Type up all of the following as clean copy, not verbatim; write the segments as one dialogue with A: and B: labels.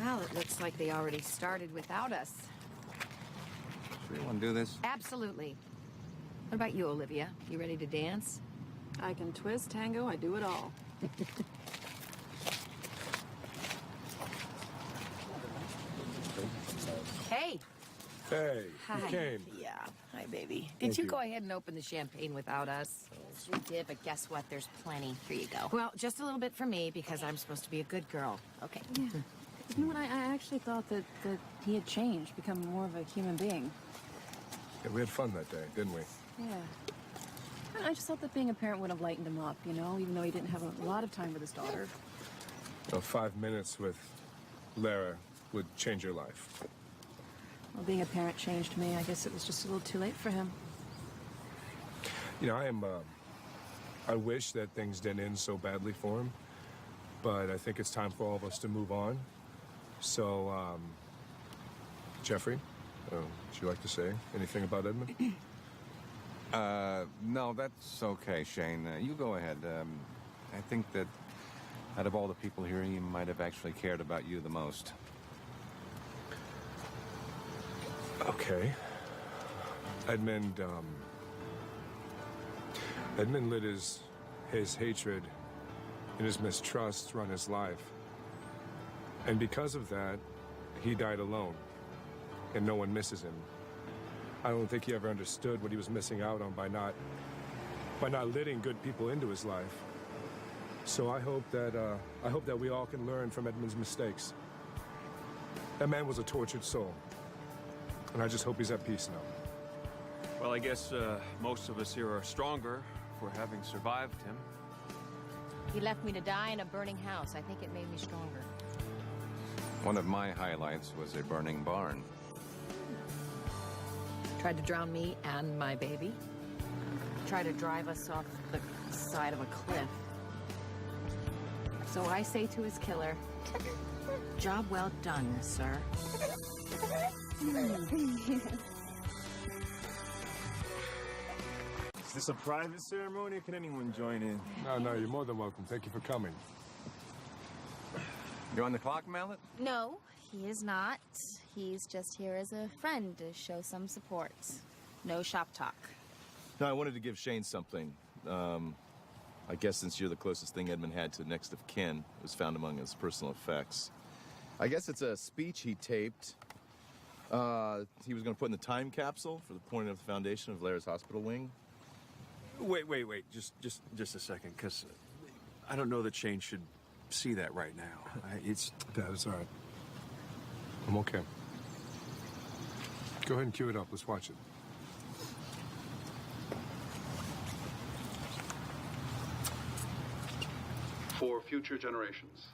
A: Well, it looks like they already started without us.
B: Sure you want to do this?
A: Absolutely. What about you, Olivia? You ready to dance?
C: I can twist, tango, I do it all.
A: Hey!
D: Hey,
A: Hi.
D: you came.
A: Yeah. Hi, baby.
D: Thank
A: Did you
D: you.
A: go ahead and open the champagne without us?
E: Yes, we did, but guess what? There's plenty. Here you go.
A: Well, just a little bit for me, because I'm supposed to be a good girl.
E: Okay.
C: Yeah. You know what, I actually thought that he had changed, become more of a human being.
D: Yeah, we had fun that day, didn't we?
C: Yeah. I just thought that being a parent would have lightened him up, you know, even though he didn't have a lot of time with his daughter.
D: Well, 5 minutes with Lara would change your life.
C: Well, being a parent changed me. I guess it was just a little too late for him.
D: You know, I wish that things didn't end so badly for him, but I think it's time for all of us to move on. So, Jeffrey, would you like to say anything about Edmund?
B: No, that's okay, Shane. You go ahead. I think that out of all the people here, he might have actually cared about you the most.
D: Okay. Edmund let his hatred and his mistrust run his life. And because of that, he died alone. And no one misses him. I don't think he ever understood what he was missing out on by not letting good people into his life. So I hope that we all can learn from Edmund's mistakes. That man was a tortured soul. And I just hope he's at peace now.
F: Well, I guess most of us here are stronger for having survived him.
E: He left me to die in a burning house. I think it made me stronger.
B: One of my highlights was a burning barn.
A: Tried to drown me and my baby. Tried to drive us off the side of a cliff. So I say to his killer, job well done, sir.
G: Is this a private ceremony or can anyone join in?
D: No, you're more than welcome. Thank you for coming.
B: You on the clock, Mallet?
H: No, he is not. He's just here as a friend to show some support. No shop talk.
I: No, I wanted to give Shane something. I guess since you're the closest thing Edmund had to next of kin, it was found among his personal effects. I guess it's a speech he taped. He was going to put in the time capsule for the pouring of the foundation of Lara's hospital wing.
F: Wait. Just a second, because I don't know that Shane should see that right now.
D: Dad, it's all right. I'm okay. Go ahead and cue it up. Let's watch it.
J: For future generations,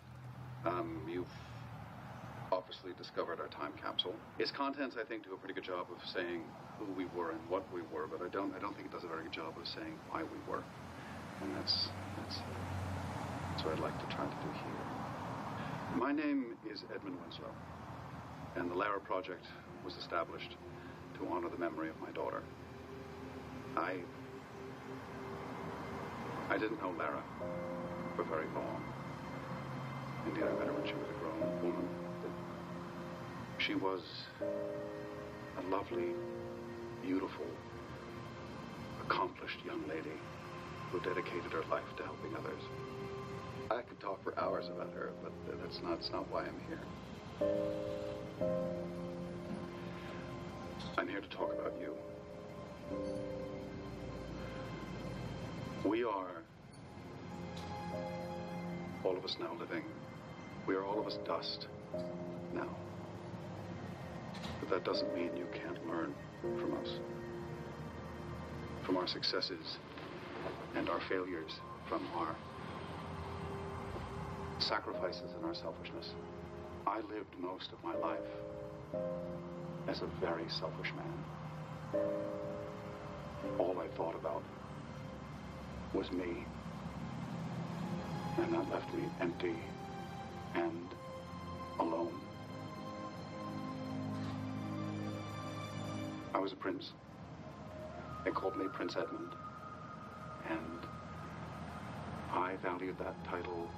J: you've obviously discovered our time capsule. Its contents, I think, do a pretty good job of saying who we were and what we were, but I don't think it does a very good job of saying why we were. And that's what I'd like to try to do here. My name is Edmund Winslow, and the Lara Project was established to honor the memory of my daughter. I didn't know Lara for very long. Indeed, I met her when she was a grown woman. But she was a lovely, beautiful, accomplished young lady who dedicated her life to helping others. I could talk for hours about her, but that's not why I'm here. I'm here to talk about you. We are all of us now living. We are all of us dust now. But that doesn't mean you can't learn from us. From our successes and our failures, from our sacrifices and our selfishness. I lived most of my life as a very selfish man. All I thought about was me. And that left me empty and alone. I was a prince. They called me Prince Edmund. And I valued that title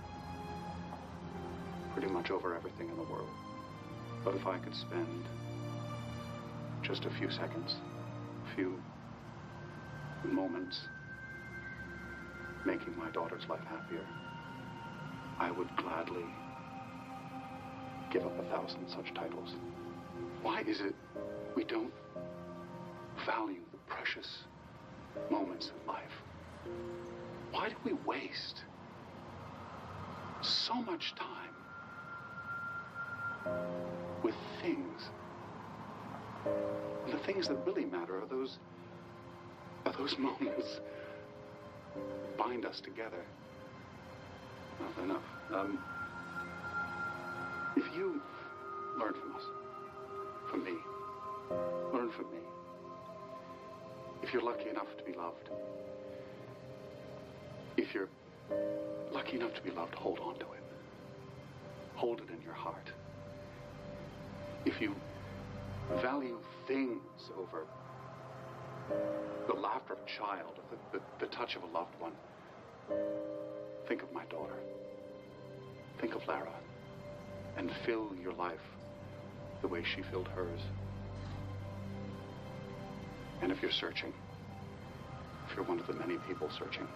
J: pretty much over everything in the world. But if I could spend just a few seconds, a few moments making my daughter's life happier, I would gladly give up 1,000 such titles. Why is it we don't value the precious moments in life? Why do we waste so much time with things? And the things that really matter are those moments that bind us together. Well, enough. If you learn from us, from me, learn from me. If you're lucky enough to be loved, if you're lucky enough to be loved, hold on to it. Hold it in your heart. If you value things over the laughter of a child, or the touch of a loved one, think of my daughter. Think of Lara. And fill your life the way she filled hers. And if you're searching, if you're one of the many people searching,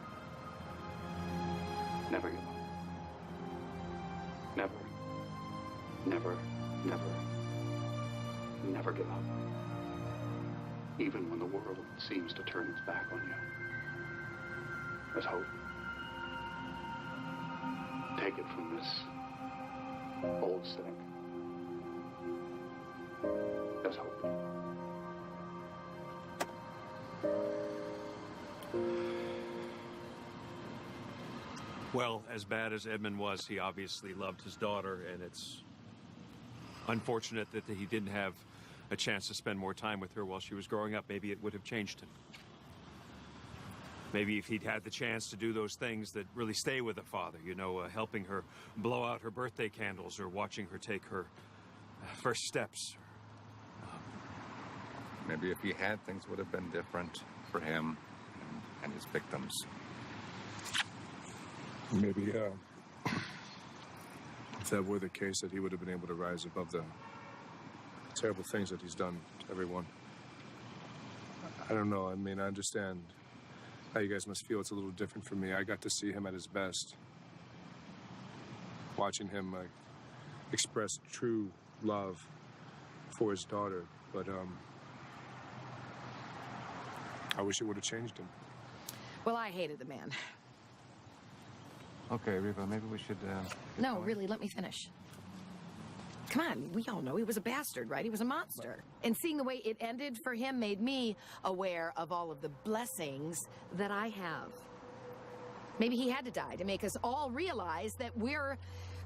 J: never give up. Never, never, never, never give up. Even when the world seems to turn its back on you. There's hope. Take it from this old cynic. There's hope.
F: Well, as bad as Edmund was, he obviously loved his daughter, and it's unfortunate that he didn't have a chance to spend more time with her while she was growing up. Maybe it would have changed him. Maybe if he'd had the chance to do those things that really stay with a father, you know, helping her blow out her birthday candles or watching her take her first steps.
B: Maybe if he had, things would have been different for him and his victims.
D: Maybe, if that were the case, that he would have been able to rise above the terrible things that he's done to everyone. I don't know. I mean, I understand how you guys must feel. It's a little different for me. I got to see him at his best. Watching him express true love for his daughter. But I wish it would have changed him.
A: Well, I hated the man.
B: Okay, Reva, maybe we should,
A: No,
B: going.
A: really, let me finish. Come on, we all know he was a bastard, right? He was a monster. And seeing the way it ended for him made me aware of all of the blessings that I have. Maybe he had to die to make us all realize that we're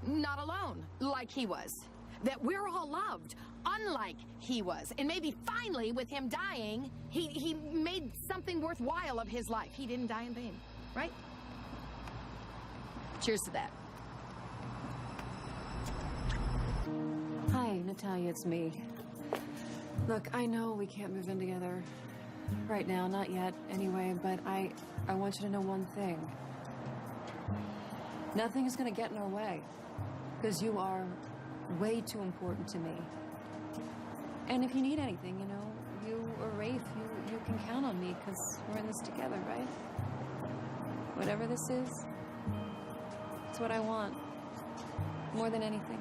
A: not alone like he was. That we're all loved, unlike he was. And maybe finally, with him dying, he made something worthwhile of his life. He didn't die in vain, right? Cheers to that.
C: Hi, Natalia, it's me. Look, I know we can't move in together right now, not yet anyway, but I want you to know one thing. Nothing is going to get in our way, because you are way too important to me. And if you need anything, you know, you or Rafe, you can count on me, because we're in this together, right? Whatever this is, it's what I want, more than anything.